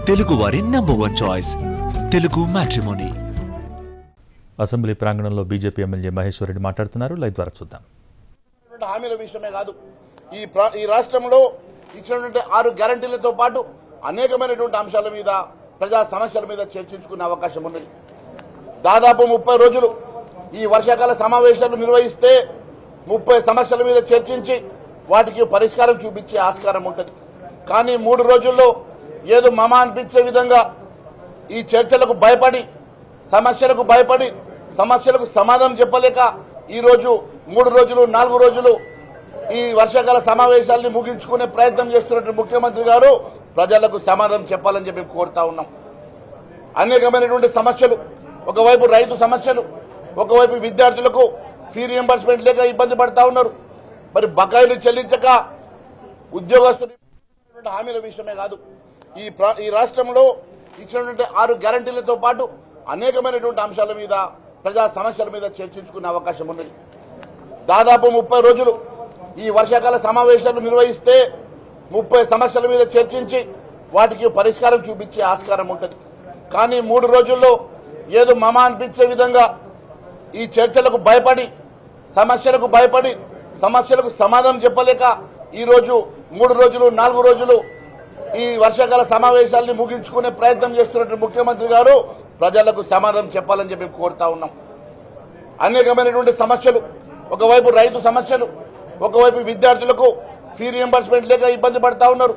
తెలుగు వారి number 1 choice Telugu matrimony. Assembly ప్రాంగణంలో BJP MLA Maheshwar Reddy మాట్లాడుతున్నారు. లైవ్ ద్వారా చూద్దాం. హామీల విషయమే కాదు, ఈ రాష్ట్రంలో ఇచ్చినటువంటి 6 గ్యారంటీలతో పాటు అనేకమైనటువంటి అంశాల మీద, ప్రజా సమస్యల మీద చర్చించుకునే అవకాశం ఉన్నది. దాదాపు 30 రోజులు ఈ వర్షాకాల సమావేశాలు నిర్వహిస్తే 30 సమస్యల మీద చర్చించి వాటికి పరిష్కారం చూపించే ఆస్కారం ఉంటుంది. కానీ 3 రోజుల్లో ఏదో మమ అనిపించే విధంగా ఈ చర్చలకు భయపడి, సమస్యలకు సమాధానం చెప్పలేక ఈరోజు 3 రోజులు 4 రోజులు ఈ వర్షాకాల సమావేశాలను ముగించుకునే ప్రయత్నం చేస్తున్నట్టు ముఖ్యమంత్రి గారు ప్రజలకు సమాధానం చెప్పాలని చెప్పి కోరుతా ఉన్నాం. అనేకమైనటువంటి సమస్యలు, ఒకవైపు రైతు సమస్యలు, ఒకవైపు విద్యార్థులకు ఫీ రియంబర్స్మెంట్ లేక ఇబ్బంది పడతా ఉన్నారు. మరి బకాయిలు చెల్లించక ఉద్యోగస్తులు హామీల విషయమే కాదు, ఈ రాష్ట్రంలో ఇచ్చినటువంటి 6 గ్యారంటీలతో పాటు అనేకమైనటువంటి అంశాల మీద, ప్రజా సమస్యల మీద చర్చించుకునే అవకాశం ఉన్నది. దాదాపు 30 రోజులు ఈ వర్షాకాల సమావేశాలు నిర్వహిస్తే 30 సమస్యల మీద చర్చించి వాటికి పరిష్కారం చూపించే ఆస్కారం ఉంటుంది. కానీ 3 రోజుల్లో ఏదో మమ అనిపించే విధంగా ఈ చర్చలకు భయపడి, సమస్యలకు సమాధానం చెప్పలేక ఈరోజు 3 రోజులు 4 రోజులు ఈ వర్షాకాల సమావేశాలను ముగించుకునే ప్రయత్నం చేస్తున్నట్టు ముఖ్యమంత్రి గారు ప్రజలకు సమాధానం చెప్పాలని చెప్పి కోరుతా ఉన్నాం. అనేకమైనటువంటి సమస్యలు, ఒకవైపు రైతు సమస్యలు, ఒకవైపు విద్యార్థులకు ఫీ రియంబర్స్మెంట్ లేక ఇబ్బంది పడతా ఉన్నారు.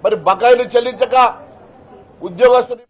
మరి బకాయిలు చెల్లించక ఉద్యోగస్తులు